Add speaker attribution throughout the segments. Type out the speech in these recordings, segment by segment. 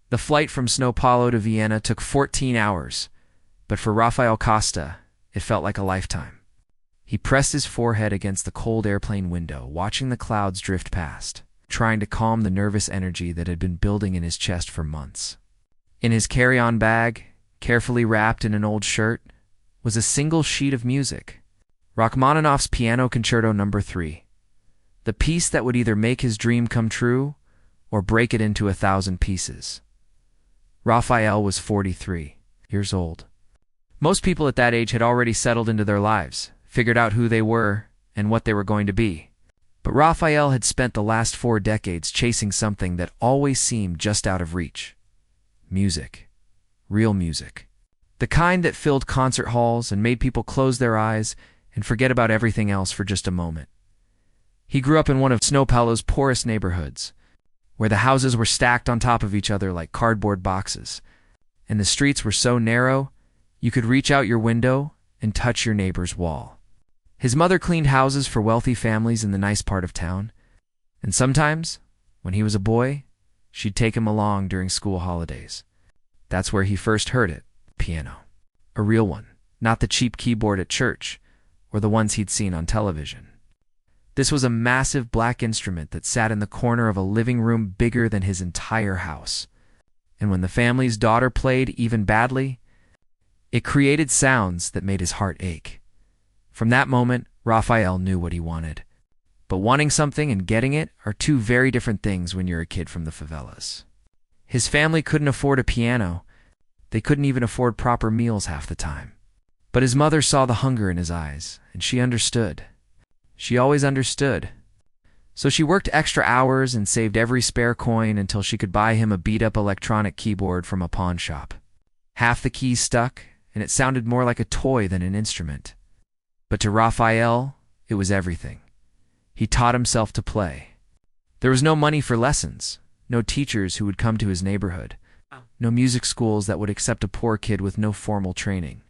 Speaker 1: The flight from São Paulo to Vienna took 14 hours, but for Rafael Costa, it felt like a lifetime. He pressed his forehead against the cold airplane window, watching the clouds drift past, trying to calm the nervous energy that had been building in his chest for months. In his carry-on bag, carefully wrapped in an old shirt, was a single sheet of music, Rachmaninoff's Piano Concerto No. 3, the piece that would either make his dream come true or break it into 1,000 pieces. Raphael was 43 years old. Most people at that age had already settled into their lives, figured out who they were and what they were going to be. But Raphael had spent the last 4 decades chasing something that always seemed just out of reach. Music. Real music. The kind that filled concert halls and made people close their eyes and forget about everything else for just a moment. He grew up in one of São Paulo's poorest neighborhoods, where the houses were stacked on top of each other like cardboard boxes, and the streets were so narrow you could reach out your window and touch your neighbor's wall. His mother cleaned houses for wealthy families in the nice part of town, and sometimes, when he was a boy, she'd take him along during school holidays. That's where he first heard it, piano. A real one, not the cheap keyboard at church, or the ones he'd seen on television. This was a massive black instrument that sat in the corner of a living room bigger than his entire house. And when the family's daughter played even badly, it created sounds that made his heart ache. From that moment, Raphael knew what he wanted. But wanting something and getting it are two very different things when you're a kid from the favelas. His family couldn't afford a piano. They couldn't even afford proper meals half the time. But his mother saw the hunger in his eyes, and she understood. She always understood. So she worked extra hours and saved every spare coin until she could buy him a beat-up electronic keyboard from a pawn shop. Half the keys stuck, and it sounded more like a toy than an instrument. But to Raphael, it was everything. He taught himself to play. There was no money for lessons, no teachers who would come to his neighborhood, no music schools that would accept a poor kid with no formal training.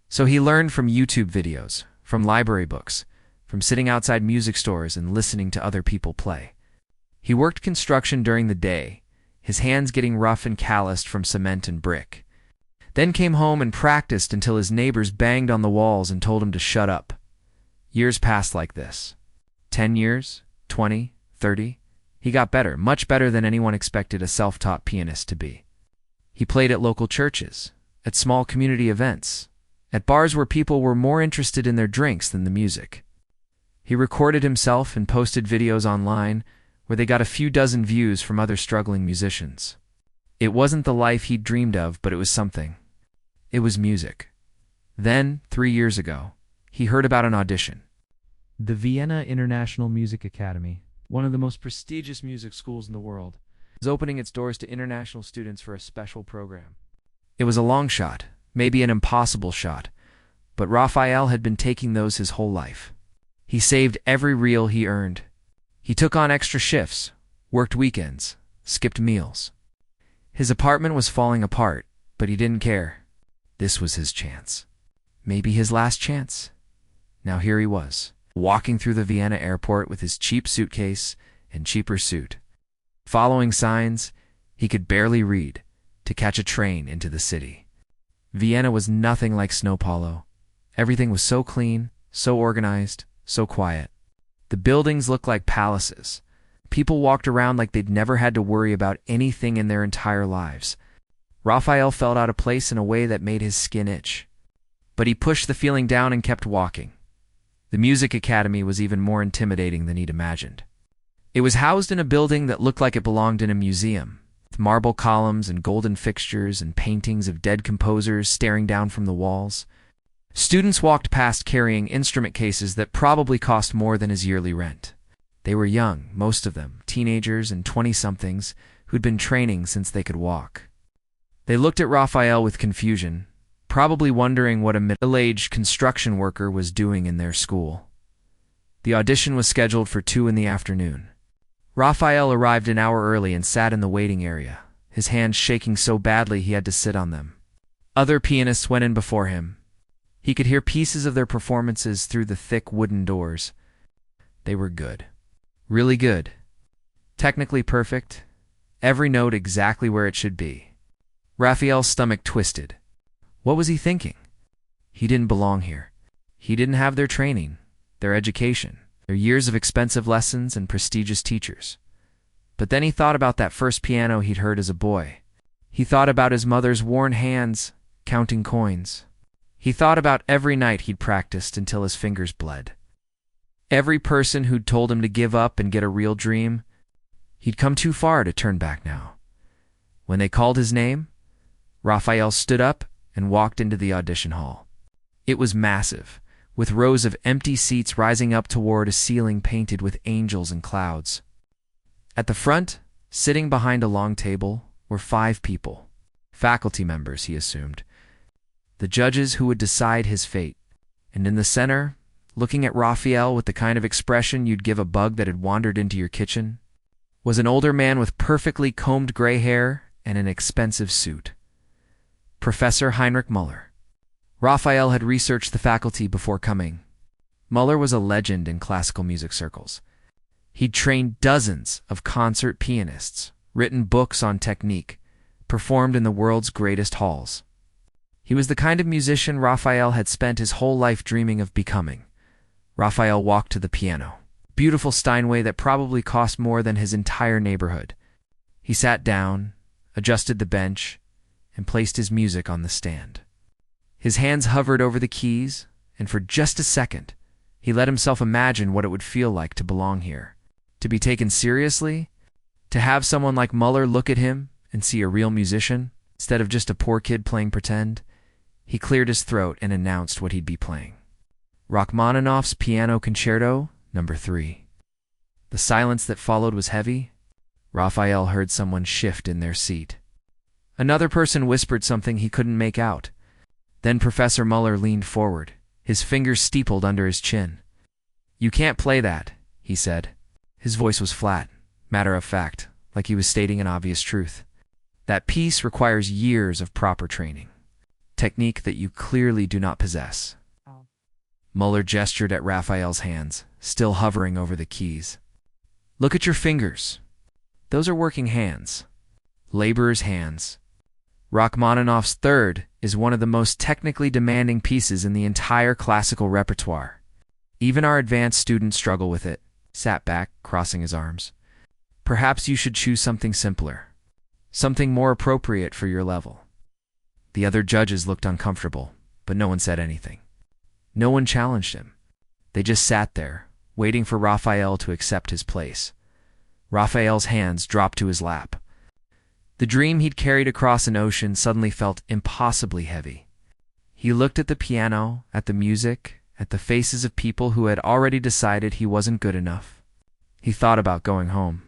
Speaker 1: So he learned from YouTube videos, from library books, from sitting outside music stores and listening to other people play. He worked construction during the day, his hands getting rough and calloused from cement and brick. Then came home and practiced until his neighbors banged on the walls and told him to shut up. Years passed like this. 10 years, 20, 30. He got better, much better than anyone expected a self-taught pianist to be. He played at local churches, at small community events, at bars where people were more interested in their drinks than the music. He recorded himself and posted videos online where they got a few dozen views from other struggling musicians. It wasn't the life he'd dreamed of, but it was something. It was music. Then, 3 years ago, he heard about an audition. The Vienna International Music Academy, one of the most prestigious music schools in the world, is opening its doors to international students for a special program. It was a long shot, maybe an impossible shot, but Raphael had been taking those his whole life. He saved every real he earned. He took on extra shifts, worked weekends, skipped meals. His apartment was falling apart, but he didn't care. This was his chance. Maybe his last chance. Now here he was, walking through the Vienna airport with his cheap suitcase and cheaper suit. Following signs he could barely read to catch a train into the city. Vienna was nothing like São Paulo. Everything was so clean, so organized, so quiet. The buildings looked like palaces. People walked around like they'd never had to worry about anything in their entire lives. Raphael felt out of place in a way that made his skin itch. But he pushed the feeling down and kept walking. The music academy was even more intimidating than he'd imagined. It was housed in a building that looked like it belonged in a museum, with marble columns and golden fixtures and paintings of dead composers staring down from the walls. Students walked past carrying instrument cases that probably cost more than his yearly rent. They were young, most of them, teenagers and 20-somethings who'd been training since they could walk. They looked at Raphael with confusion, probably wondering what a middle-aged construction worker was doing in their school. The audition was scheduled for 2 in the afternoon. Raphael arrived an hour early and sat in the waiting area, his hands shaking so badly he had to sit on them. Other pianists went in before him. He could hear pieces of their performances through the thick wooden doors. They were good. Really good. Technically perfect, every note exactly where it should be. Raphael's stomach twisted. What was he thinking? He didn't belong here. He didn't have their training, their education, their years of expensive lessons and prestigious teachers. But then he thought about that first piano he'd heard as a boy. He thought about his mother's worn hands counting coins. He thought about every night he'd practiced until his fingers bled. Every person who'd told him to give up and get a real dream. He'd come too far to turn back now. When they called his name, Raphael stood up and walked into the audition hall. It was massive, with rows of empty seats rising up toward a ceiling painted with angels and clouds. At the front, sitting behind a long table, were 5 people. Faculty members, he assumed. The judges who would decide his fate. And in the center, looking at Raphael with the kind of expression you'd give a bug that had wandered into your kitchen, was an older man with perfectly combed gray hair and an expensive suit. Professor Heinrich Müller. Raphael had researched the faculty before coming. Müller was a legend in classical music circles. He'd trained dozens of concert pianists, written books on technique, performed in the world's greatest halls. He was the kind of musician Raphael had spent his whole life dreaming of becoming. Raphael walked to the piano, beautiful Steinway that probably cost more than his entire neighborhood. He sat down, adjusted the bench, and placed his music on the stand. His hands hovered over the keys, and for just a second, he let himself imagine what it would feel like to belong here, to be taken seriously, to have someone like Müller look at him and see a real musician instead of just a poor kid playing pretend. He cleared his throat and announced what he'd be playing. Rachmaninoff's Piano Concerto, No. 3. The silence that followed was heavy. Raphael heard someone shift in their seat. Another person whispered something he couldn't make out. Then Professor Müller leaned forward, his fingers steepled under his chin. "You can't play that," he said. His voice was flat, matter-of-fact, like he was stating an obvious truth. "That piece requires years of proper training. Technique that you clearly do not possess." Müller gestured at Raphael's hands, still hovering over the keys. "Look at your fingers. Those are working hands. Laborer's hands. Rachmaninoff's Third is one of the most technically demanding pieces in the entire classical repertoire. Even our advanced students struggle with it." Sat back, crossing his arms. "Perhaps you should choose something simpler. Something more appropriate for your level." The other judges looked uncomfortable, but no one said anything. No one challenged him. They just sat there, waiting for Raphael to accept his place. Raphael's hands dropped to his lap. The dream he'd carried across an ocean suddenly felt impossibly heavy. He looked at the piano, at the music, at the faces of people who had already decided he wasn't good enough. He thought about going home.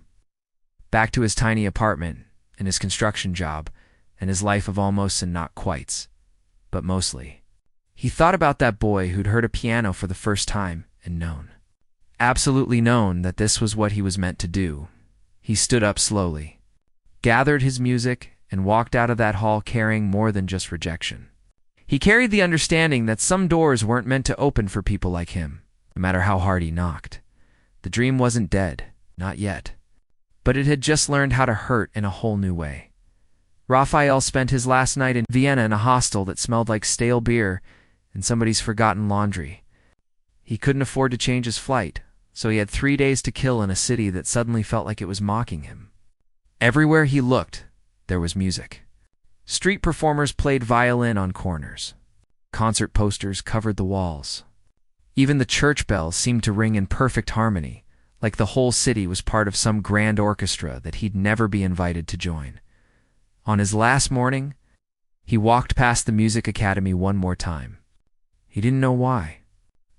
Speaker 1: Back to his tiny apartment, and his construction job, and his life of almosts and not quites. But mostly, he thought about that boy who'd heard a piano for the first time and known. Absolutely known that this was what he was meant to do. He stood up slowly, gathered his music, and walked out of that hall carrying more than just rejection. He carried the understanding that some doors weren't meant to open for people like him, no matter how hard he knocked. The dream wasn't dead, not yet. But it had just learned how to hurt in a whole new way. Raphael spent his last night in Vienna in a hostel that smelled like stale beer and somebody's forgotten laundry. He couldn't afford to change his flight, so he had 3 days to kill in a city that suddenly felt like it was mocking him. Everywhere he looked, there was music. Street performers played violin on corners. Concert posters covered the walls. Even the church bells seemed to ring in perfect harmony, like the whole city was part of some grand orchestra that he'd never be invited to join. On his last morning, he walked past the Music Academy one more time. He didn't know why.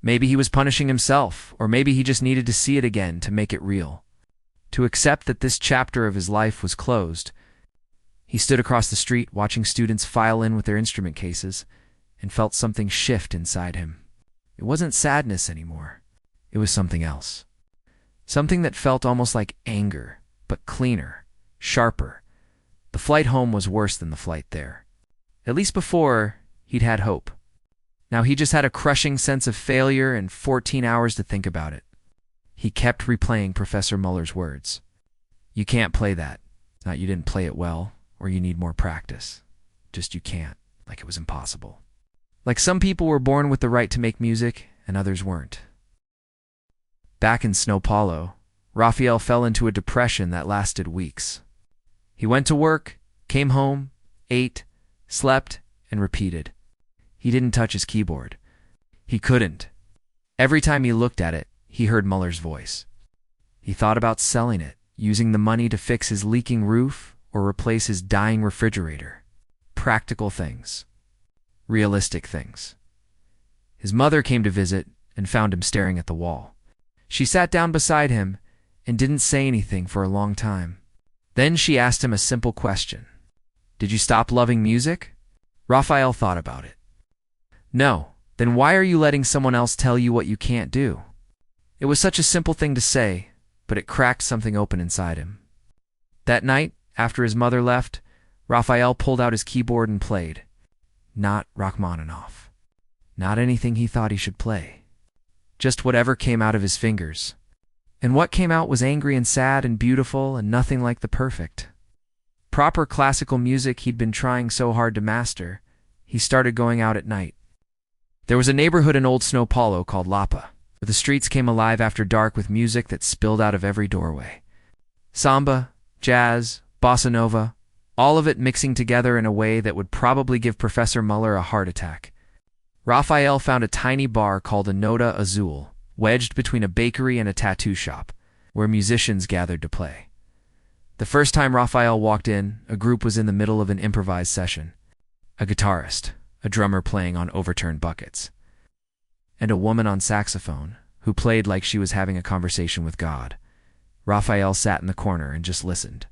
Speaker 1: Maybe he was punishing himself, or maybe he just needed to see it again to make it real. To accept that this chapter of his life was closed. He stood across the street watching students file in with their instrument cases and felt something shift inside him. It wasn't sadness anymore. It was something else. Something that felt almost like anger, but cleaner, sharper. The flight home was worse than the flight there. At least before, he'd had hope. Now he just had a crushing sense of failure and 14 hours to think about it. He kept replaying Professor Müller's words. "You can't play that. It's not you didn't play it well, or you need more practice. Just you can't, like it was impossible. Like some people were born with the right to make music, and others weren't. Back in São Paulo, Raphael fell into a depression that lasted weeks. He went to work, came home, ate, slept, and repeated. He didn't touch his keyboard. He couldn't. Every time he looked at it, he heard Muller's voice. He thought about selling it, using the money to fix his leaking roof or replace his dying refrigerator. Practical things. Realistic things. His mother came to visit and found him staring at the wall. She sat down beside him and didn't say anything for a long time. Then she asked him a simple question. Did you stop loving music? Raphael thought about it. No. Then why are you letting someone else tell you what you can't do? It was such a simple thing to say, but it cracked something open inside him. That night, after his mother left, Raphael pulled out his keyboard and played. Not Rachmaninoff. Not anything he thought he should play. Just whatever came out of his fingers. And what came out was angry and sad and beautiful and nothing like the perfect. Proper classical music he'd been trying so hard to master, he started going out at night. There was a neighborhood in old São Paulo called Lapa, where the streets came alive after dark with music that spilled out of every doorway. Samba, jazz, bossa nova, all of it mixing together in a way that would probably give Professor Muller a heart attack. Raphael found a tiny bar called a Nota Azul, wedged between a bakery and a tattoo shop, where musicians gathered to play. The first time Raphael walked in, a group was in the middle of an improvised session. A guitarist, a drummer playing on overturned buckets, and a woman on saxophone who played like she was having a conversation with God. Raphael sat in the corner and just listened.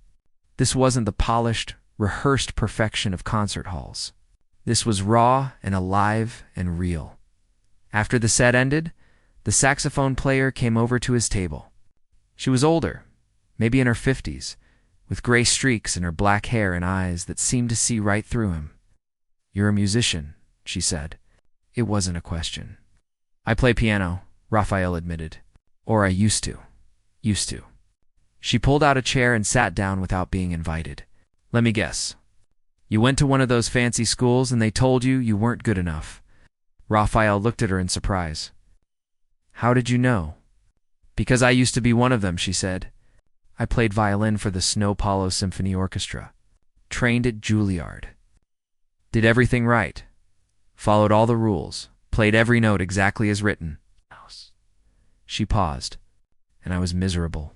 Speaker 1: This wasn't the polished, rehearsed perfection of concert halls. This was raw and alive and real. After the set ended, the saxophone player came over to his table. She was older, maybe in her 50s, with gray streaks in her black hair and eyes that seemed to see right through him. You're a musician, she said. It wasn't a question. I play piano, Raphael admitted. Or I used to. She pulled out a chair and sat down without being invited. Let me guess. You went to one of those fancy schools and they told you you weren't good enough. Raphael looked at her in surprise. How did you know? Because I used to be one of them, she said. I played violin for the São Paulo Symphony Orchestra. Trained at Juilliard. Did everything right. Followed all the rules. Played every note exactly as written. She paused, and I was miserable.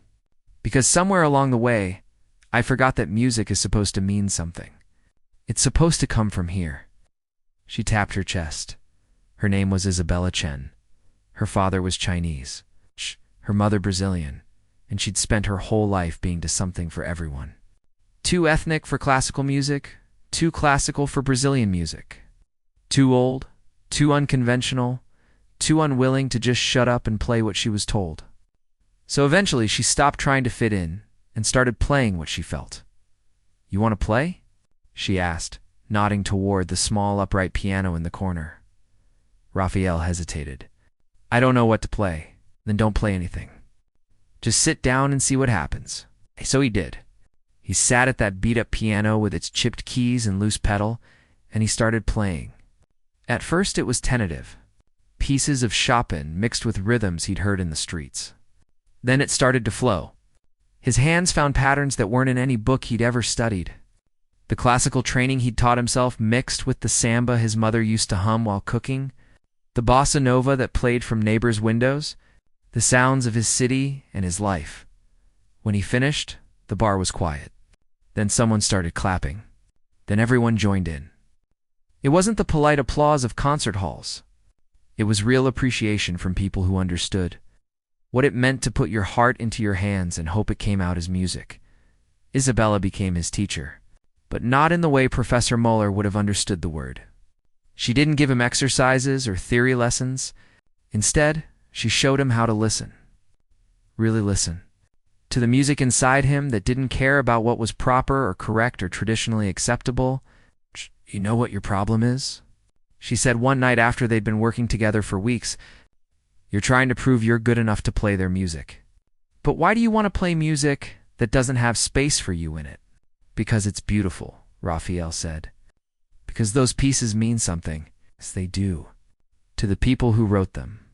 Speaker 1: Because somewhere along the way, I forgot that music is supposed to mean something. It's supposed to come from here. She tapped her chest. Her name was Isabella Chen. Her father was Chinese. Her mother Brazilian. And she'd spent her whole life being to something for everyone. Too ethnic for classical music, too classical for Brazilian music. Too old, too unconventional, too unwilling to just shut up and play what she was told. So eventually she stopped trying to fit in and started playing what she felt. You want to play? She asked, nodding toward the small upright piano in the corner. Raphael hesitated. I don't know what to play. Then don't play anything. Just sit down and see what happens. So he did. He sat at that beat-up piano with its chipped keys and loose pedal, and he started playing. At first it was tentative. Pieces of Chopin mixed with rhythms he'd heard in the streets. Then it started to flow. His hands found patterns that weren't in any book he'd ever studied. The classical training he'd taught himself mixed with the samba his mother used to hum while cooking, the bossa nova that played from neighbors' windows, the sounds of his city and his life. When he finished, the bar was quiet. Then someone started clapping. Then everyone joined in. It wasn't the polite applause of concert halls. It was real appreciation from people who understood what it meant to put your heart into your hands and hope it came out as music. Isabella became his teacher, but not in the way Professor Muller would have understood the word. She didn't give him exercises or theory lessons. Instead, she showed him how to listen. Really listen. To the music inside him that didn't care about what was proper or correct or traditionally acceptable. You know what your problem is? She said one night after they'd been working together for weeks. You're trying to prove you're good enough to play their music. But why do you want to play music that doesn't have space for you in it? Because it's beautiful, Raphael said. Because those pieces mean something. Yes, they do. To the people who wrote them.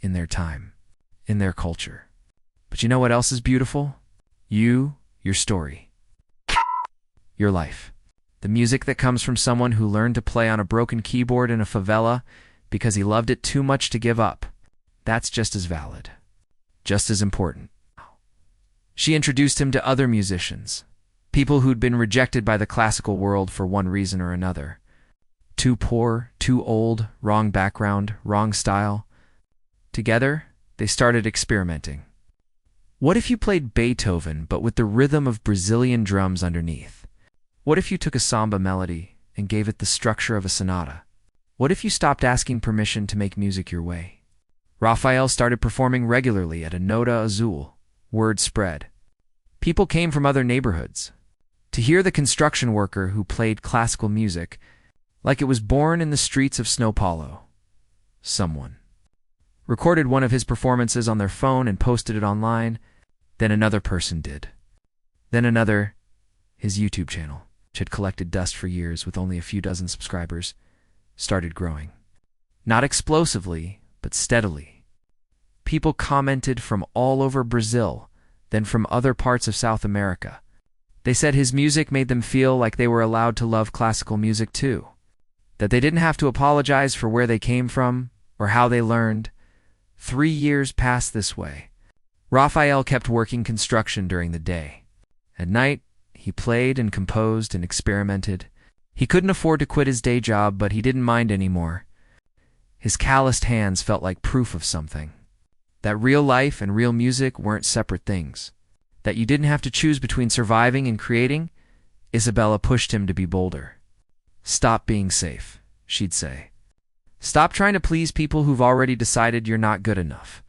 Speaker 1: In their time. In their culture. But you know what else is beautiful? You, your story. Your life. The music that comes from someone who learned to play on a broken keyboard in a favela because he loved it too much to give up. That's just as valid. Just as important. She introduced him to other musicians. People who'd been rejected by the classical world for one reason or another. Too poor, too old, wrong background, wrong style. Together, they started experimenting. What if you played Beethoven but with the rhythm of Brazilian drums underneath? What if you took a samba melody and gave it the structure of a sonata? What if you stopped asking permission to make music your way? Raphael started performing regularly at a Nota Azul. Word spread. People came from other neighborhoods to hear the construction worker who played classical music like it was born in the streets of São Paulo. Someone recorded one of his performances on their phone and posted it online. Then another person did. Then another. His YouTube channel, which had collected dust for years with only a few dozen subscribers, started growing. Not explosively, but steadily. People commented from all over Brazil, then from other parts of South America. They said his music made them feel like they were allowed to love classical music too. That they didn't have to apologize for where they came from or how they learned. 3 years passed this way. Raphael kept working construction during the day. At night, he played and composed and experimented. He couldn't afford to quit his day job, but he didn't mind anymore. His calloused hands felt like proof of something. That real life and real music weren't separate things. That you didn't have to choose between surviving and creating. Isabella pushed him to be bolder. Stop being safe, she'd say. Stop trying to please people who've already decided you're not good enough.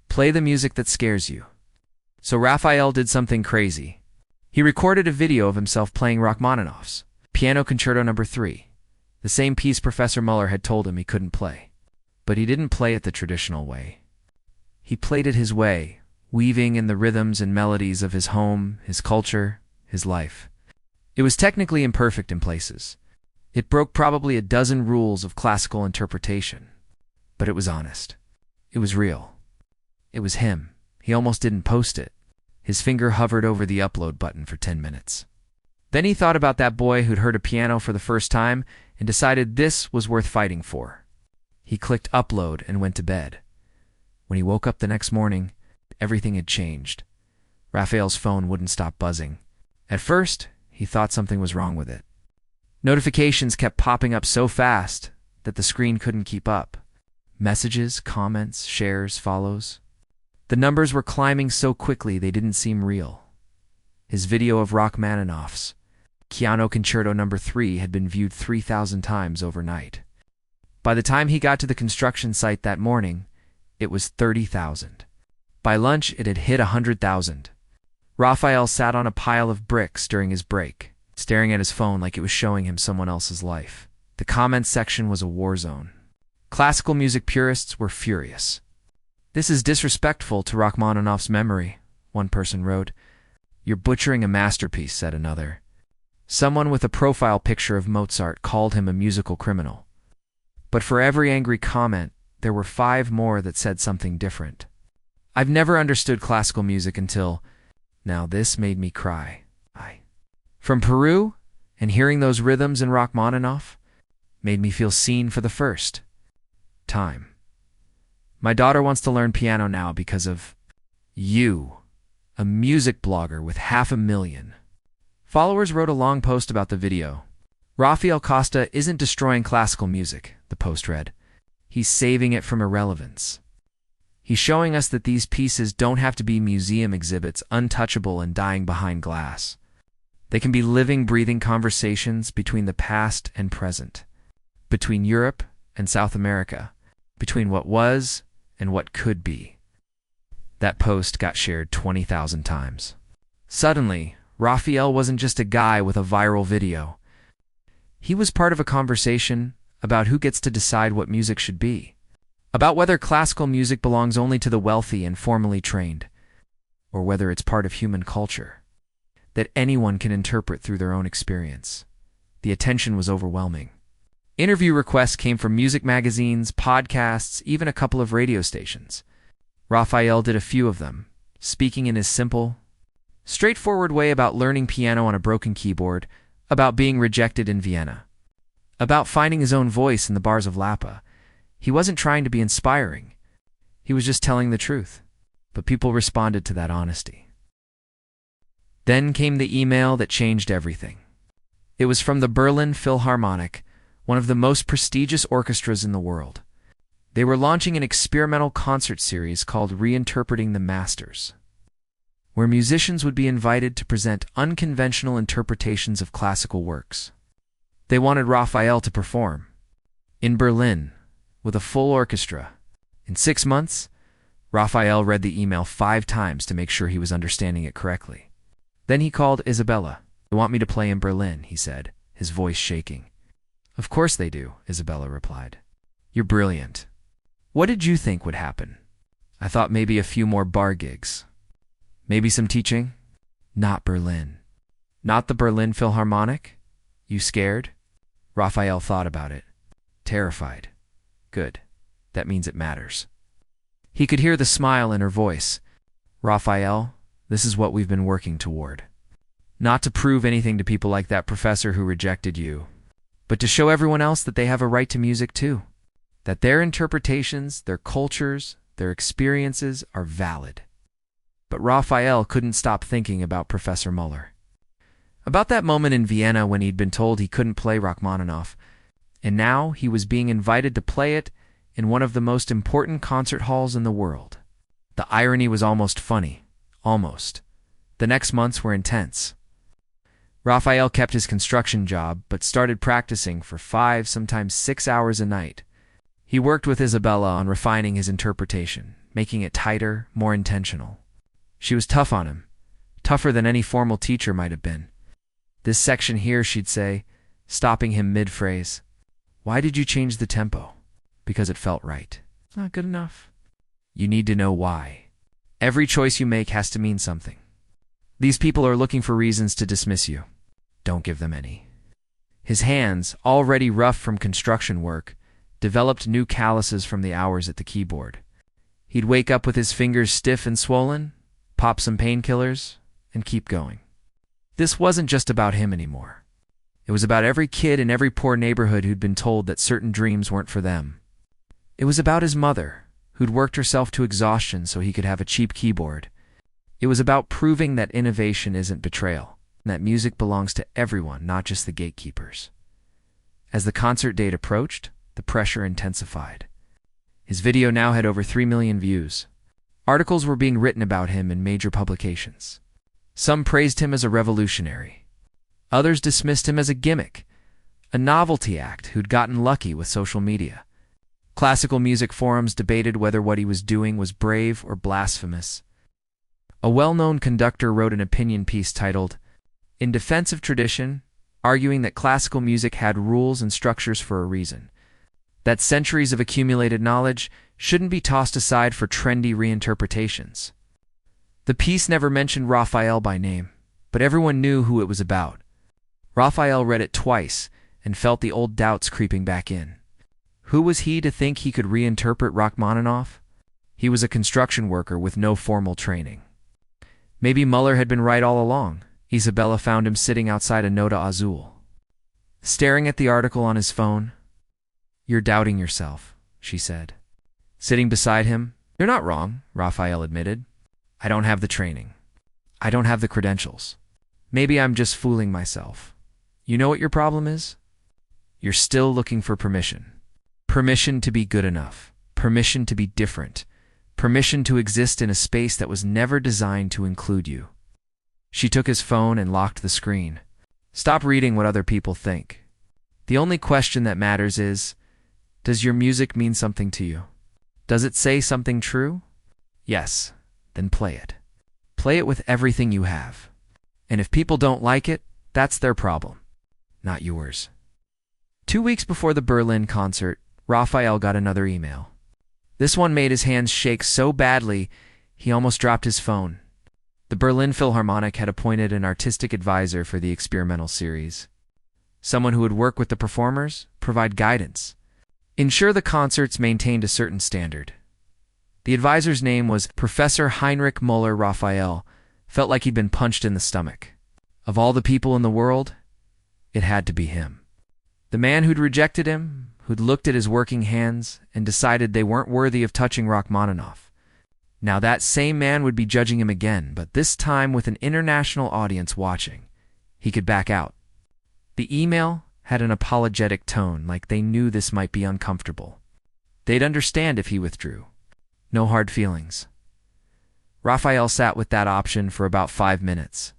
Speaker 1: Play the music that scares you. So Raphael did something crazy. He recorded a video of himself playing Rachmaninoff's Piano Concerto No. 3, the same piece Professor Muller had told him he couldn't play. But he didn't play it the traditional way. He played it his way, weaving in the rhythms and melodies of his home, his culture, his life. It was technically imperfect in places. It broke probably a dozen rules of classical interpretation. But it was honest. It was real. It was him. He almost didn't post it. His finger hovered over the upload button for 10 minutes. Then he thought about that boy who'd heard a piano for the first time and decided this was worth fighting for. He clicked upload and went to bed. When he woke up the next morning, everything had changed. Raphael's phone wouldn't stop buzzing. At first, he thought something was wrong with it. Notifications kept popping up so fast that the screen couldn't keep up. Messages, comments, shares, follows. The numbers were climbing so quickly they didn't seem real. His video of Rachmaninoff's Piano Concerto No. 3 had been viewed 3,000 times overnight. By the time he got to the construction site that morning, it was 30,000. By lunch, it had hit 100,000. Raphael sat on a pile of bricks during his break, staring at his phone like it was showing him someone else's life. The comments section was a war zone. Classical music purists were furious. "This is disrespectful to Rachmaninoff's memory," one person wrote. "You're butchering a masterpiece," said another. Someone with a profile picture of Mozart called him a musical criminal. But for every angry comment, there were 5 more that said something different. "I've never understood classical music until now. This made me cry. From Peru, and hearing those rhythms in Rachmaninoff made me feel seen for the first time. My daughter wants to learn piano now because of you, a music blogger with 500,000 followers." Wrote a long post about the video. "Rafael Costa isn't destroying classical music," the post read. "He's saving it from irrelevance. He's showing us that these pieces don't have to be museum exhibits, untouchable and dying behind glass. They can be living, breathing conversations between the past and present, between Europe and South America, between what was and what could be." That post got shared 20,000 times. Suddenly, Raphael wasn't just a guy with a viral video. He was part of a conversation about who gets to decide what music should be, about whether classical music belongs only to the wealthy and formally trained, or whether it's part of human culture. that anyone can interpret through their own experience. The attention was overwhelming. Interview requests came from music magazines, podcasts, even a couple of radio stations. Raphael did a few of them, speaking in his simple, straightforward way about learning piano on a broken keyboard, about being rejected in Vienna, about finding his own voice in the bars of Lapa. He wasn't trying to be inspiring. He was just telling the truth. But people responded to that honesty. Then came the email that changed everything. It was from the Berlin Philharmonic, one of the most prestigious orchestras in the world. They were launching an experimental concert series called Reinterpreting the Masters, where musicians would be invited to present unconventional interpretations of classical works. They wanted Raphael to perform in Berlin with a full orchestra. In 6 months, Raphael read the email 5 times to make sure he was understanding it correctly. Then he called Isabella. "They want me to play in Berlin," he said, his voice shaking. "Of course they do," Isabella replied. "You're brilliant. What did you think would happen?" "I thought maybe a few more bar gigs. Maybe some teaching." "Not Berlin." "Not the Berlin Philharmonic? You scared?" Raphael thought about it. "Terrified." "Good. That means it matters." He could hear the smile in her voice. "Raphael, this is what we've been working toward. Not to prove anything to people like that professor who rejected you, but to show everyone else that they have a right to music too. That their interpretations, their cultures, their experiences are valid." But Raphael couldn't stop thinking about Professor Muller. About that moment in Vienna when he'd been told he couldn't play Rachmaninoff, and now he was being invited to play it in one of the most important concert halls in the world. The irony was almost funny. Almost. The next months were intense. Raphael kept his construction job, but started practicing for 5, sometimes 6 hours a night. He worked with Isabella on refining his interpretation, making it tighter, more intentional. She was tough on him, tougher than any formal teacher might have been. "This section here," she'd say, stopping him mid-phrase. "Why did you change the tempo?" "Because it felt right." "Not good enough." "You need to know why. Every choice you make has to mean something. These people are looking for reasons to dismiss you. Don't give them any." His hands, already rough from construction work, developed new calluses from the hours at the keyboard. He'd wake up with his fingers stiff and swollen, pop some painkillers, and keep going. This wasn't just about him anymore. It was about every kid in every poor neighborhood who'd been told that certain dreams weren't for them. It was about his mother, who'd worked herself to exhaustion so he could have a cheap keyboard. It was about proving that innovation isn't betrayal, and that music belongs to everyone, not just the gatekeepers. As the concert date approached, the pressure intensified. His video now had over 3 million views. Articles were being written about him in major publications. Some praised him as a revolutionary. Others dismissed him as a gimmick, a novelty act who'd gotten lucky with social media. Classical music forums debated whether what he was doing was brave or blasphemous. A well-known conductor wrote an opinion piece titled, "In Defense of Tradition," arguing that classical music had rules and structures for a reason, that centuries of accumulated knowledge shouldn't be tossed aside for trendy reinterpretations. The piece never mentioned Raphael by name, but everyone knew who it was about. Raphael read it twice and felt the old doubts creeping back in. Who was he to think he could reinterpret Rachmaninoff? He was a construction worker with no formal training. Maybe Muller had been right all along. Isabella found him sitting outside a Nota Azul, staring at the article on his phone. "You're doubting yourself," she said. Sitting beside him, "You're not wrong," Raphael admitted. "I don't have the training. I don't have the credentials. Maybe I'm just fooling myself. You know what your problem is? You're still looking for permission. Permission to be good enough. Permission to be different. Permission to exist in a space that was never designed to include you." She took his phone and locked the screen. "Stop reading what other people think. The only question that matters is, does your music mean something to you? Does it say something true? Yes, then play it. Play it with everything you have. And if people don't like it, that's their problem, not yours." 2 weeks before the Berlin concert, Raphael got another email. This one made his hands shake so badly, he almost dropped his phone. The Berlin Philharmonic had appointed an artistic advisor for the experimental series, someone who would work with the performers, provide guidance, ensure the concerts maintained a certain standard. The advisor's name was Professor Heinrich Müller-Raphael. Felt like he'd been punched in the stomach. Of all the people in the world, it had to be him. The man who'd rejected him, who'd looked at his working hands and decided they weren't worthy of touching Rachmaninoff. Now that same man would be judging him again, but this time with an international audience watching. He could back out. The email had an apologetic tone, like they knew this might be uncomfortable. They'd understand if he withdrew. No hard feelings. Raphael sat with that option for about 5 minutes.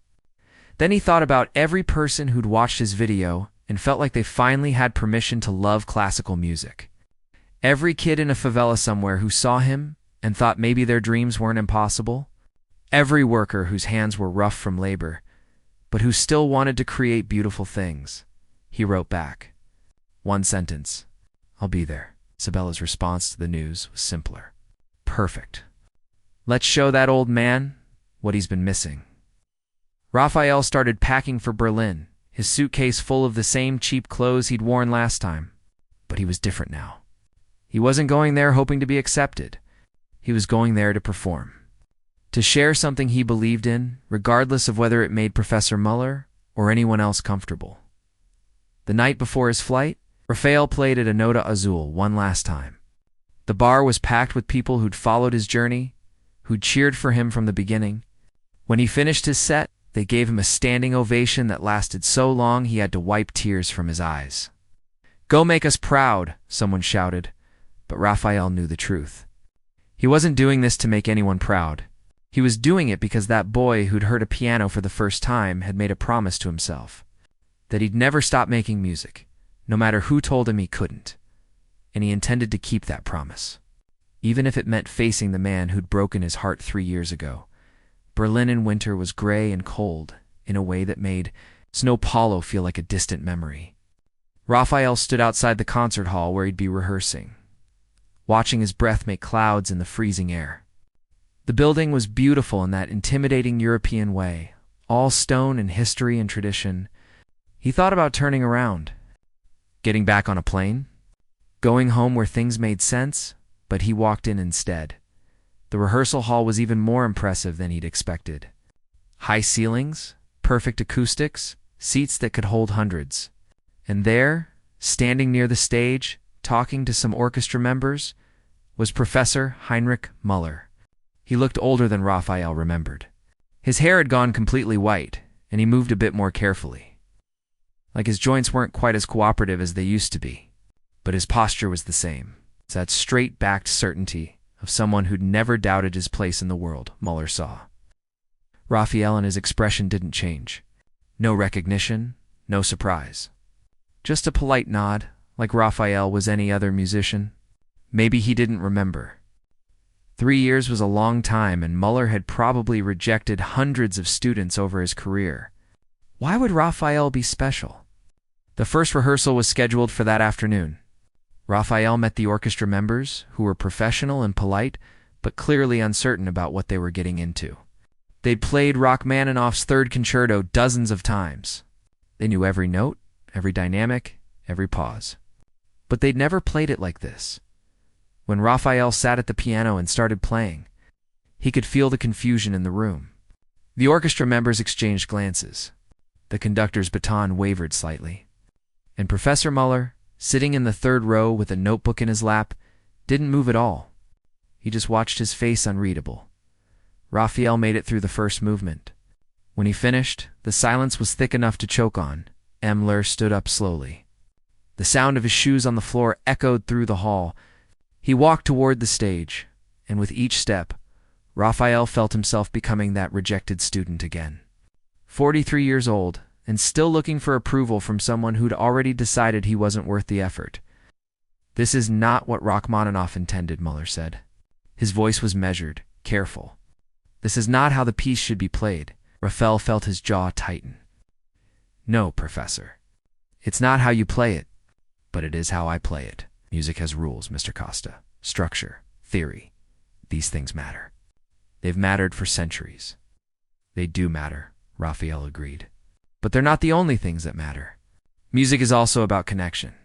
Speaker 1: Then he thought about every person who'd watched his video and felt like they finally had permission to love classical music. Every kid in a favela somewhere who saw him and thought maybe their dreams weren't impossible. Every worker whose hands were rough from labor, but who still wanted to create beautiful things. He wrote back. One sentence. I'll be there. Isabella's response to the news was simpler. Perfect. Let's show that old man what he's been missing. Raphael started packing for Berlin, his suitcase full of the same cheap clothes he'd worn last time. But he was different now. He wasn't going there hoping to be accepted. He was going there to perform. To share something he believed in, regardless of whether it made Professor Müller or anyone else comfortable. The night before his flight, Raphael played at a Nota Azul one last time. The bar was packed with people who'd followed his journey, who'd cheered for him from the beginning. When he finished his set, they gave him a standing ovation that lasted so long he had to wipe tears from his eyes. Go make us proud, someone shouted, but Raphael knew the truth. He wasn't doing this to make anyone proud. He was doing it because that boy who'd heard a piano for the first time had made a promise to himself, that he'd never stop making music, no matter who told him he couldn't. And he intended to keep that promise, even if it meant facing the man who'd broken his heart 3 years ago. Berlin in winter was gray and cold in a way that made São Paulo feel like a distant memory. Raphael stood outside the concert hall where he'd be rehearsing, watching his breath make clouds in the freezing air. The building was beautiful in that intimidating European way, all stone and history and tradition. He thought about turning around, getting back on a plane, going home where things made sense, but he walked in instead. The rehearsal hall was even more impressive than he'd expected. High ceilings, perfect acoustics, seats that could hold hundreds. And there, standing near the stage, talking to some orchestra members, was Professor Heinrich Müller. He looked older than Raphael remembered. His hair had gone completely white, and he moved a bit more carefully. Like his joints weren't quite as cooperative as they used to be. But his posture was the same. It's that straight-backed certainty of someone who'd never doubted his place in the world, Müller saw. Raphael and his expression didn't change. No recognition, no surprise. Just a polite nod, like Raphael was any other musician. Maybe he didn't remember. 3 years was a long time, and Müller had probably rejected hundreds of students over his career. Why would Raphael be special? The first rehearsal was scheduled for that afternoon. Raphael met the orchestra members, who were professional and polite, but clearly uncertain about what they were getting into. They'd played Rachmaninoff's Third Concerto dozens of times. They knew every note, every dynamic, every pause. But they'd never played it like this. When Raphael sat at the piano and started playing, he could feel the confusion in the room. The orchestra members exchanged glances. The conductor's baton wavered slightly. And Professor Müller, sitting in the third row with a notebook in his lap, didn't move at all. He just watched, his face unreadable. Raphael made it through the first movement. When he finished, the silence was thick enough to choke on. Müller stood up slowly. The sound of his shoes on the floor echoed through the hall. He walked toward the stage, and with each step, Raphael felt himself becoming that rejected student again. 43 years old, and still looking for approval from someone who'd already decided he wasn't worth the effort. This is not what Rachmaninoff intended, Müller said. His voice was measured, careful. This is not how the piece should be played. Raphael felt his jaw tighten. No, Professor. It's not how you play it, but it is how I play it. Music has rules, Mr. Costa. Structure, theory. These things matter. They've mattered for centuries. They do matter, Raphael agreed. But they're not the only things that matter. Music is also about connection.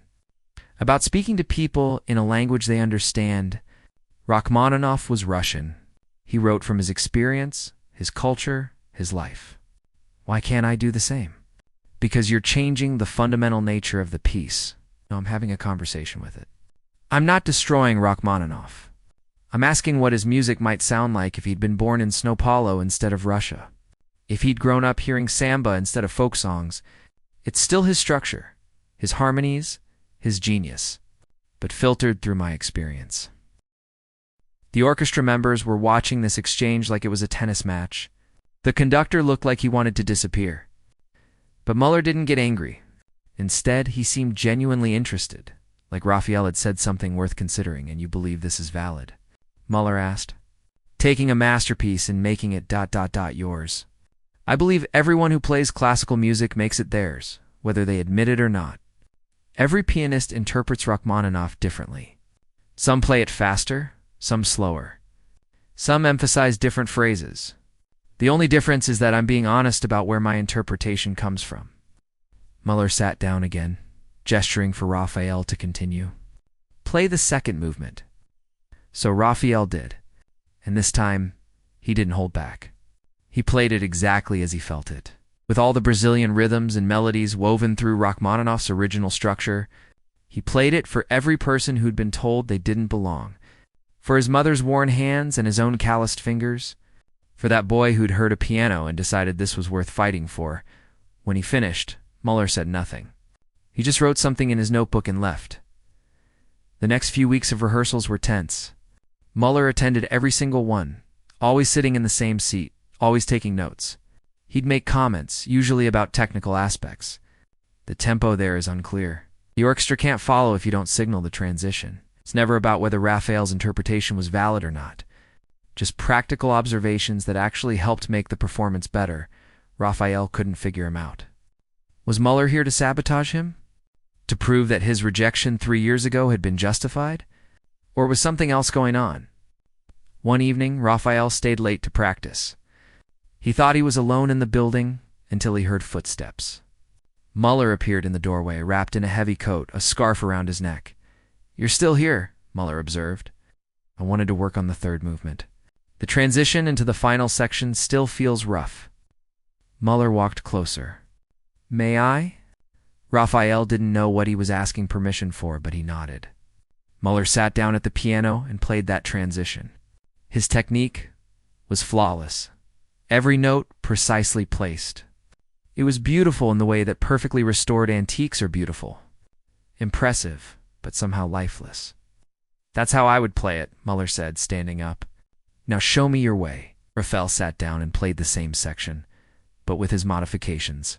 Speaker 1: About speaking to people in a language they understand. Rachmaninoff was Russian. He wrote from his experience, his culture, his life. Why can't I do the same? Because you're changing the fundamental nature of the piece. No, I'm having a conversation with it. I'm not destroying Rachmaninoff. I'm asking what his music might sound like if he'd been born in Sao Paulo instead of Russia. If he'd grown up hearing samba instead of folk songs. It's still his structure, his harmonies, his genius, but filtered through my experience. The orchestra members were watching this exchange like it was a tennis match. The conductor looked like he wanted to disappear. But Muller didn't get angry. Instead, he seemed genuinely interested, like Raphael had said something worth considering, and you believe this is valid. Muller asked, taking a masterpiece and making it ... yours. I believe everyone who plays classical music makes it theirs, whether they admit it or not. Every pianist interprets Rachmaninoff differently. Some play it faster, some slower. Some emphasize different phrases. The only difference is that I'm being honest about where my interpretation comes from. Muller sat down again, gesturing for Raphael to continue. Play the second movement. So Raphael did, and this time he didn't hold back. He played it exactly as he felt it, with all the Brazilian rhythms and melodies woven through Rachmaninoff's original structure. He played it for every person who'd been told they didn't belong, for his mother's worn hands and his own calloused fingers, for that boy who'd heard a piano and decided this was worth fighting for. When he finished, Muller said nothing. He just wrote something in his notebook and left. The next few weeks of rehearsals were tense. Muller attended every single one, always sitting in the same seat, always taking notes. He'd make comments, usually about technical aspects. The tempo there is unclear. The orchestra can't follow if you don't signal the transition. It's never about whether Raphael's interpretation was valid or not. Just practical observations that actually helped make the performance better. Raphael couldn't figure him out. Was Muller here to sabotage him? To prove that his rejection 3 years ago had been justified? Or was something else going on? One evening, Raphael stayed late to practice. He thought he was alone in the building until he heard footsteps. Muller appeared in the doorway, wrapped in a heavy coat, a scarf around his neck. You're still here, Muller observed. I wanted to work on the third movement. The transition into the final section still feels rough. Muller walked closer. May I? Raphael didn't know what he was asking permission for, but he nodded. Muller sat down at the piano and played that transition. His technique was flawless. Every note precisely placed. It was beautiful in the way that perfectly restored antiques are beautiful. Impressive, but somehow lifeless. That's how I would play it, Muller said, standing up. Now show me your way. Raphael sat down and played the same section, but with his modifications.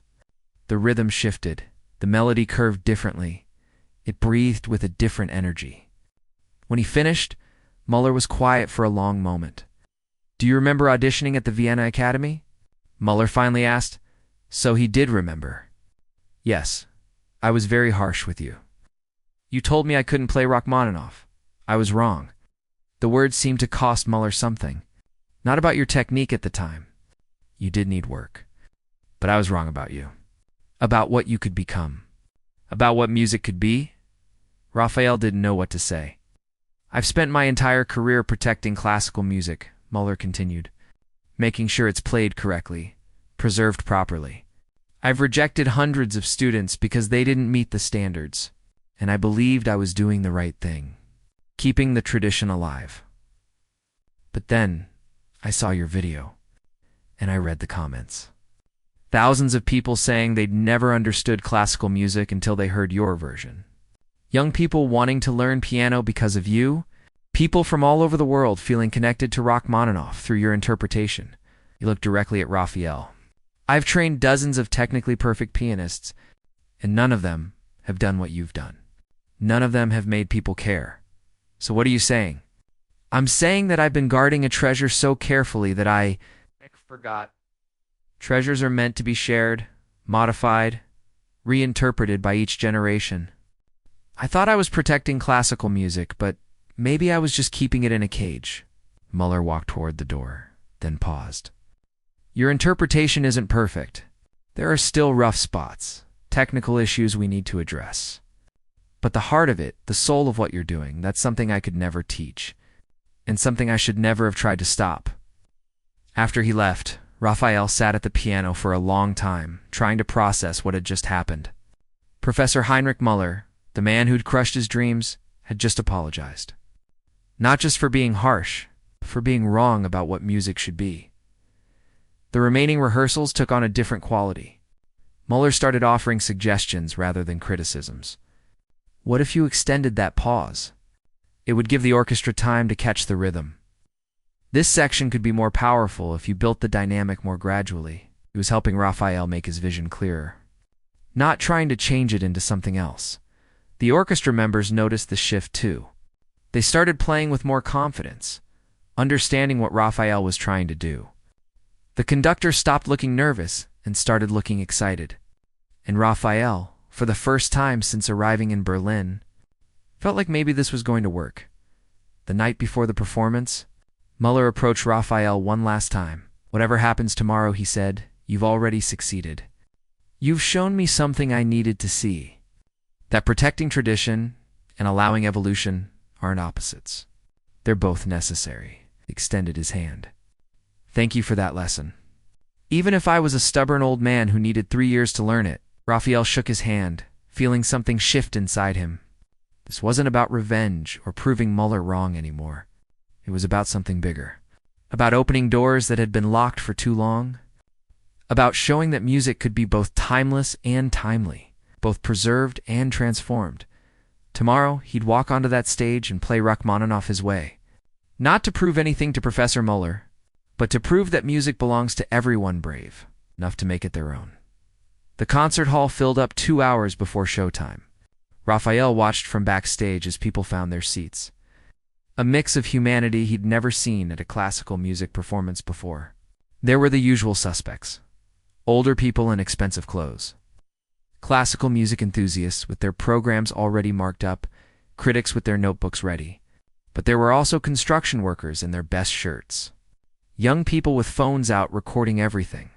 Speaker 1: The rhythm shifted. The melody curved differently. It breathed with a different energy. When he finished, Muller was quiet for a long moment. Do you remember auditioning at the Vienna Academy? Muller finally asked. So he did remember. Yes, I was very harsh with you. You told me I couldn't play Rachmaninoff. I was wrong. The words seemed to cost Muller something. Not about your technique at the time. You did need work. But I was wrong about you. About what you could become. About what music could be. Raphael didn't know what to say. I've spent my entire career protecting classical music, Muller continued, making sure it's played correctly, preserved properly. I've rejected hundreds of students because they didn't meet the standards, and I believed I was doing the right thing, keeping the tradition alive. But then, I saw your video, and I read the comments. Thousands of people saying they'd never understood classical music until they heard your version. Young people wanting to learn piano because of you. People from all over the world feeling connected to Rachmaninoff through your interpretation. He looked directly at Raphael. I've trained dozens of technically perfect pianists, and none of them have done what you've done. None of them have made people care. So what are you saying? I'm saying that I've been guarding a treasure so carefully that I forgot. Treasures are meant to be shared, modified, reinterpreted by each generation. I thought I was protecting classical music, but maybe I was just keeping it in a cage. Muller walked toward the door, then paused. Your interpretation isn't perfect. There are still rough spots, technical issues we need to address. But the heart of it, the soul of what you're doing, that's something I could never teach, and something I should never have tried to stop." After he left, Raphael sat at the piano for a long time, trying to process what had just happened. Professor Heinrich Müller, the man who'd crushed his dreams, had just apologized. Not just for being harsh, but for being wrong about what music should be. The remaining rehearsals took on a different quality. Müller started offering suggestions rather than criticisms. What if you extended that pause? It would give the orchestra time to catch the rhythm. This section could be more powerful if you built the dynamic more gradually. He was helping Raphael make his vision clearer, not trying to change it into something else. The orchestra members noticed the shift too. They started playing with more confidence, understanding what Raphael was trying to do. The conductor stopped looking nervous and started looking excited. And Raphael, for the first time since arriving in Berlin, felt like maybe this was going to work. The night before the performance, Müller approached Raphael one last time. "Whatever happens tomorrow," he said, "you've already succeeded. You've shown me something I needed to see. That protecting tradition and allowing evolution aren't opposites. They're both necessary." He extended his hand. "Thank you for that lesson. Even if I was a stubborn old man who needed 3 years to learn it." Raphael shook his hand, feeling something shift inside him. This wasn't about revenge or proving Müller wrong anymore. It was about something bigger. About opening doors that had been locked for too long. About showing that music could be both timeless and timely, both preserved and transformed. Tomorrow, he'd walk onto that stage and play Rachmaninoff his way. Not to prove anything to Professor Müller, but to prove that music belongs to everyone brave enough to make it their own. The concert hall filled up 2 hours before showtime. Raphael watched from backstage as people found their seats. A mix of humanity he'd never seen at a classical music performance before. There were the usual suspects: older people in expensive clothes, classical music enthusiasts with their programs already marked up, critics with their notebooks ready. But there were also construction workers in their best shirts, young people with phones out recording everything,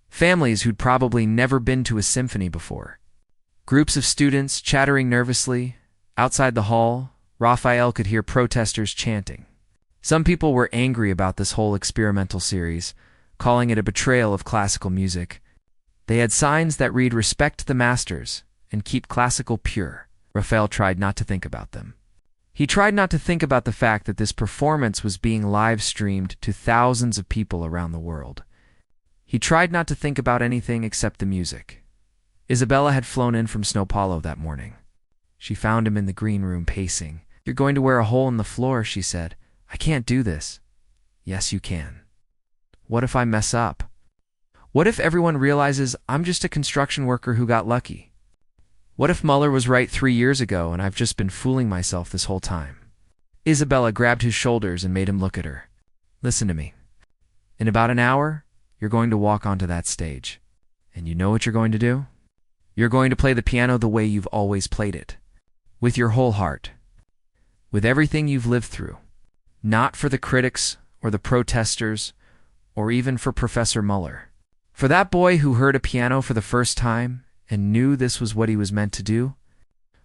Speaker 1: families who'd probably never been to a symphony before, groups of students chattering nervously. Outside the hall, Raphael could hear protesters chanting. Some people were angry about this whole experimental series, calling it a betrayal of classical music. They had signs that read "Respect the masters" and "Keep classical pure." Raphael tried not to think about them. He tried not to think about the fact that this performance was being live-streamed to thousands of people around the world. He tried not to think about anything except the music. Isabella had flown in from São Paulo that morning. She found him in the green room pacing. "You're going to wear a hole in the floor," she said. "I can't do this." "Yes, you can. What if I mess up? What if everyone realizes I'm just a construction worker who got lucky? What if Müller was right 3 years ago and I've just been fooling myself this whole time?" Isabella grabbed his shoulders and made him look at her. "Listen to me. In about an hour, you're going to walk onto that stage. And you know what you're going to do? You're going to play the piano the way you've always played it. With your whole heart. With everything you've lived through. Not for the critics or the protesters or even for Professor Müller. For that boy who heard a piano for the first time and knew this was what he was meant to do.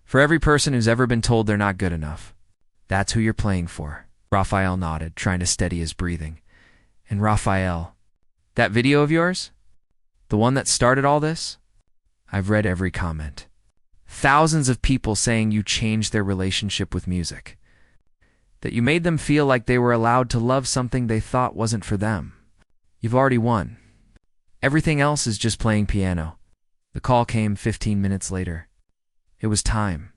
Speaker 1: For every person who's ever been told they're not good enough. That's who you're playing for." Raphael nodded, trying to steady his breathing. "And Raphael, that video of yours? The one that started all this? I've read every comment. Thousands of people saying you changed their relationship with music. That you made them feel like they were allowed to love something they thought wasn't for them. You've already won. Everything else is just playing piano." The call came 15 minutes later. It was time.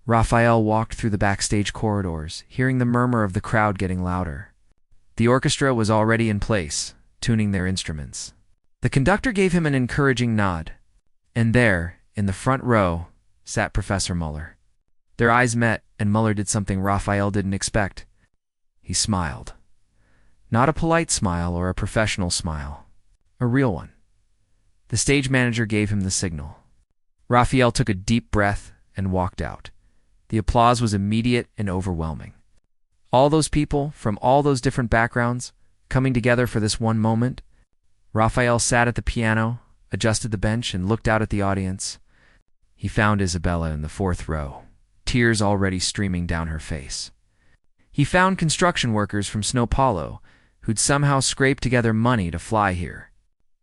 Speaker 1: Raphael walked through the backstage corridors, hearing the murmur of the crowd getting louder. The orchestra was already in place, tuning their instruments. The conductor gave him an encouraging nod. And there, in the front row, sat Professor Müller. Their eyes met, and Müller did something Raphael didn't expect. He smiled. Not a polite smile or a professional smile. A real one. The stage manager gave him the signal. Raphael took a deep breath and walked out. The applause was immediate and overwhelming. All those people, from all those different backgrounds, coming together for this one moment, Raphael sat at the piano, adjusted the bench, and looked out at the audience. He found Isabella in the fourth row, tears already streaming down her face. He found construction workers from São Paulo who'd somehow scraped together money to fly here.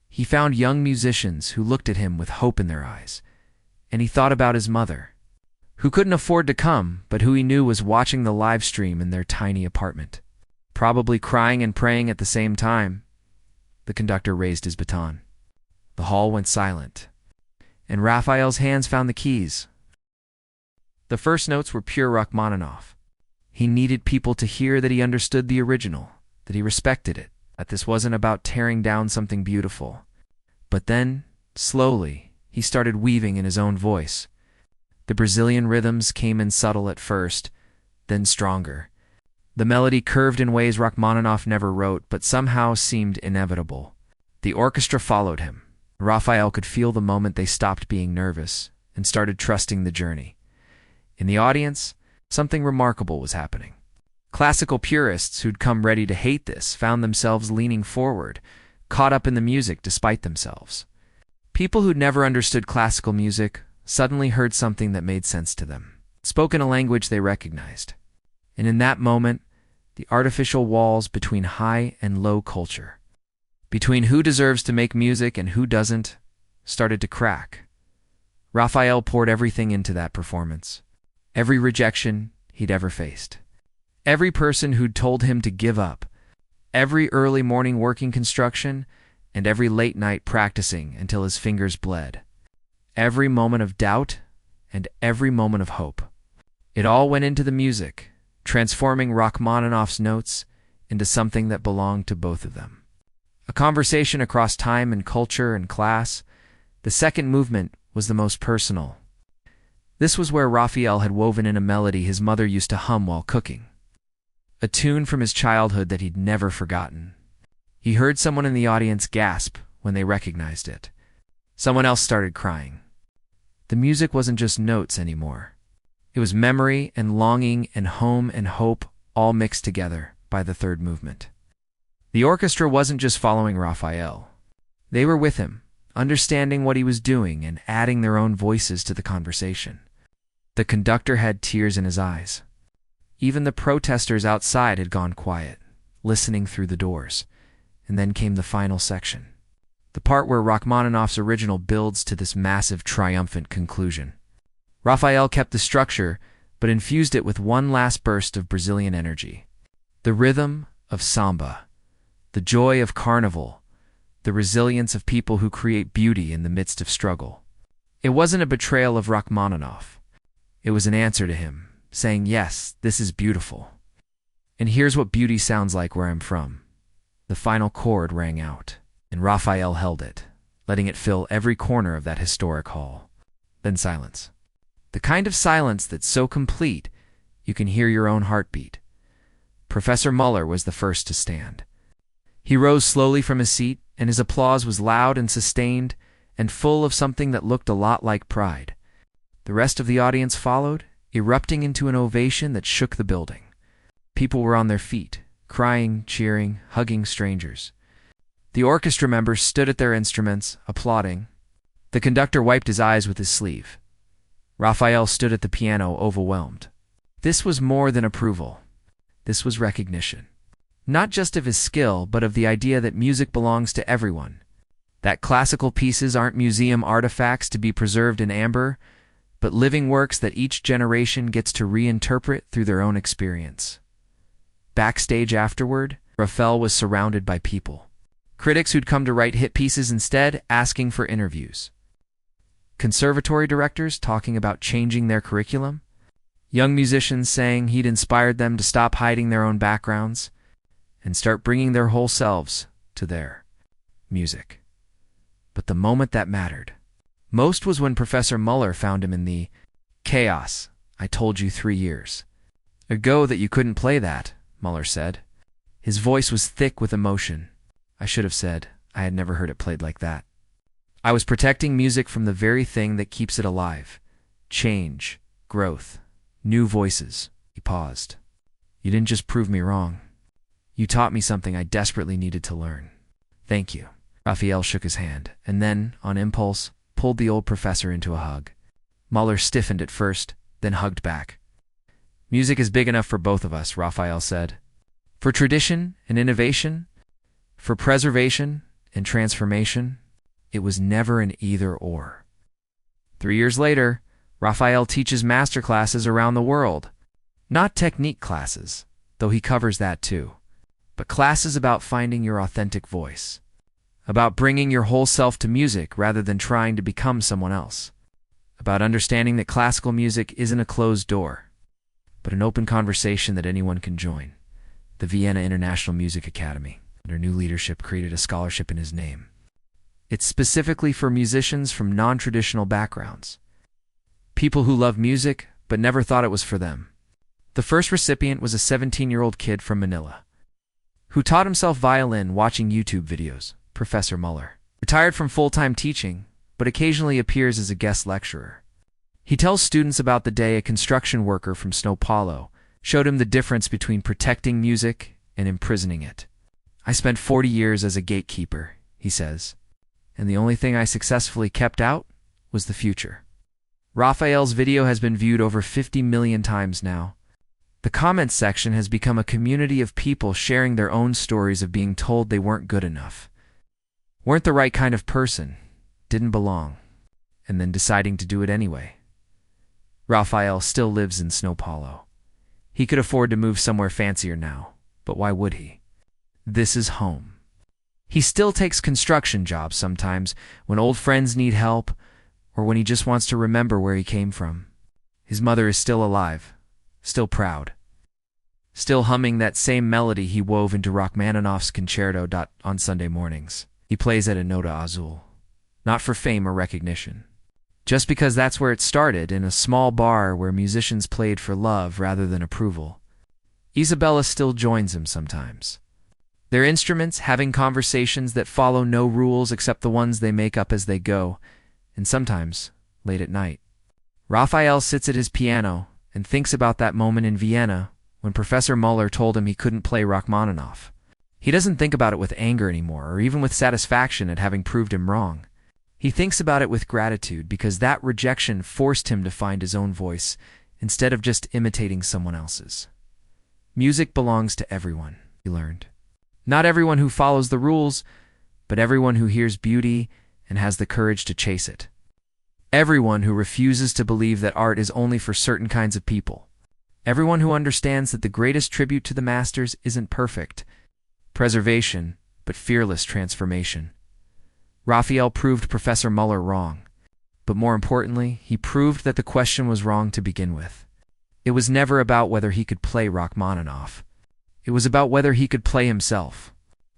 Speaker 1: He found young musicians who looked at him with hope in their eyes. And he thought about his mother, who couldn't afford to come, but who he knew was watching the live stream in their tiny apartment, probably crying and praying at the same time. The conductor raised his baton. The hall went silent, and Raphael's hands found the keys. The first notes were pure Rachmaninoff. He needed people to hear that he understood the original, that he respected it, that this wasn't about tearing down something beautiful. But then, slowly, he started weaving in his own voice. The Brazilian rhythms came in subtle at first, then stronger. The melody curved in ways Rachmaninoff never wrote, but somehow seemed inevitable. The orchestra followed him. Raphael could feel the moment they stopped being nervous and started trusting the journey. In the audience, something remarkable was happening. Classical purists who'd come ready to hate this found themselves leaning forward, caught up in the music despite themselves. People who'd never understood classical music suddenly heard something that made sense to them, spoken a language they recognized. And in that moment, the artificial walls between high and low culture, between who deserves to make music and who doesn't, started to crack. Raphael poured everything into that performance. Every rejection he'd ever faced. Every person who'd told him to give up. Every early morning working construction, and every late night practicing until his fingers bled. Every moment of doubt, and every moment of hope. It all went into the music, transforming Rachmaninoff's notes into something that belonged to both of them. A conversation across time and culture and class. The second movement was the most personal. This was where Raphael had woven in a melody his mother used to hum while cooking. A tune from his childhood that he'd never forgotten. He heard someone in the audience gasp when they recognized it. Someone else started crying. The music wasn't just notes anymore. It was memory and longing and home and hope all mixed together by the third movement. The orchestra wasn't just following Raphael. They were with him, understanding what he was doing and adding their own voices to the conversation. The conductor had tears in his eyes. Even the protesters outside had gone quiet, listening through the doors. And then came the final section. The part where Rachmaninoff's original builds to this massive, triumphant conclusion. Raphael kept the structure, but infused it with one last burst of Brazilian energy. The rhythm of samba, the joy of carnival, the resilience of people who create beauty in the midst of struggle. It wasn't a betrayal of Rachmaninoff. It was an answer to him, saying, yes, this is beautiful. And here's what beauty sounds like where I'm from. The final chord rang out, and Raphael held it, letting it fill every corner of that historic hall. Then silence. The kind of silence that's so complete, you can hear your own heartbeat. Professor Muller was the first to stand. He rose slowly from his seat, and his applause was loud and sustained, and full of something that looked a lot like pride. The rest of the audience followed, erupting into an ovation that shook the building. People were on their feet, crying, cheering, hugging strangers. The orchestra members stood at their instruments, applauding. The conductor wiped his eyes with his sleeve. Raphael stood at the piano, overwhelmed. This was more than approval. This was recognition. Not just of his skill, but of the idea that music belongs to everyone. That classical pieces aren't museum artifacts to be preserved in amber, but living works that each generation gets to reinterpret through their own experience. Backstage afterward, Raphael was surrounded by people. Critics who'd come to write hit pieces instead, asking for interviews. Conservatory directors talking about changing their curriculum. Young musicians saying he'd inspired them to stop hiding their own backgrounds and start bringing their whole selves to their music. But the moment that mattered most was when Professor Muller found him in the chaos. I told you 3 years ago that you couldn't play that, Muller said. His voice was thick with emotion. I should have said I had never heard it played like that. I was protecting music from the very thing that keeps it alive. Change, growth, new voices. He paused. You didn't just prove me wrong. You taught me something I desperately needed to learn. Thank you. Raphael shook his hand, and then, on impulse, pulled the old professor into a hug. Muller stiffened at first, then hugged back. Music is big enough for both of us, Raphael said. For tradition and innovation, for preservation and transformation, it was never an either-or. 3 years later, Raphael teaches master classes around the world. Not technique classes, though he covers that too, but classes about finding your authentic voice, about bringing your whole self to music rather than trying to become someone else, about understanding that classical music isn't a closed door, but an open conversation that anyone can join. The Vienna International Music Academy, under new leadership, created a scholarship in his name. It's specifically for musicians from non-traditional backgrounds, people who love music but never thought it was for them. The first recipient was a 17-year-old kid from Manila, who taught himself violin watching YouTube videos, Professor Muller. Retired from full-time teaching, but occasionally appears as a guest lecturer. He tells students about the day a construction worker from São Paulo showed him the difference between protecting music and imprisoning it. I spent 40 years as a gatekeeper, he says, and the only thing I successfully kept out was the future. Raphael's video has been viewed over 50 million times now. The comments section has become a community of people sharing their own stories of being told they weren't good enough, weren't the right kind of person, didn't belong, and then deciding to do it anyway. Raphael still lives in São Paulo. He could afford to move somewhere fancier now, but why would he? This is home. He still takes construction jobs sometimes when old friends need help or when he just wants to remember where he came from. His mother is still alive, still proud, still humming that same melody he wove into Rachmaninoff's concerto on Sunday mornings. He plays at a Nota Azul, not for fame or recognition, just because that's where it started, in a small bar where musicians played for love rather than approval. Isabella still joins him sometimes. Their instruments having conversations that follow no rules except the ones they make up as they go, and sometimes late at night. Raphael sits at his piano and thinks about that moment in Vienna when Professor Muller told him he couldn't play Rachmaninoff. He doesn't think about it with anger anymore, or even with satisfaction at having proved him wrong. He thinks about it with gratitude because that rejection forced him to find his own voice instead of just imitating someone else's. Music belongs to everyone, he learned. Not everyone who follows the rules, but everyone who hears beauty and has the courage to chase it. Everyone who refuses to believe that art is only for certain kinds of people. Everyone who understands that the greatest tribute to the masters isn't perfect preservation, but fearless transformation. Raphael proved Professor Muller wrong, but more importantly, he proved that the question was wrong to begin with. It was never about whether he could play Rachmaninoff. It was about whether he could play himself.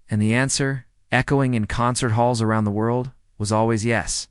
Speaker 1: And the answer, echoing in concert halls around the world, was always yes.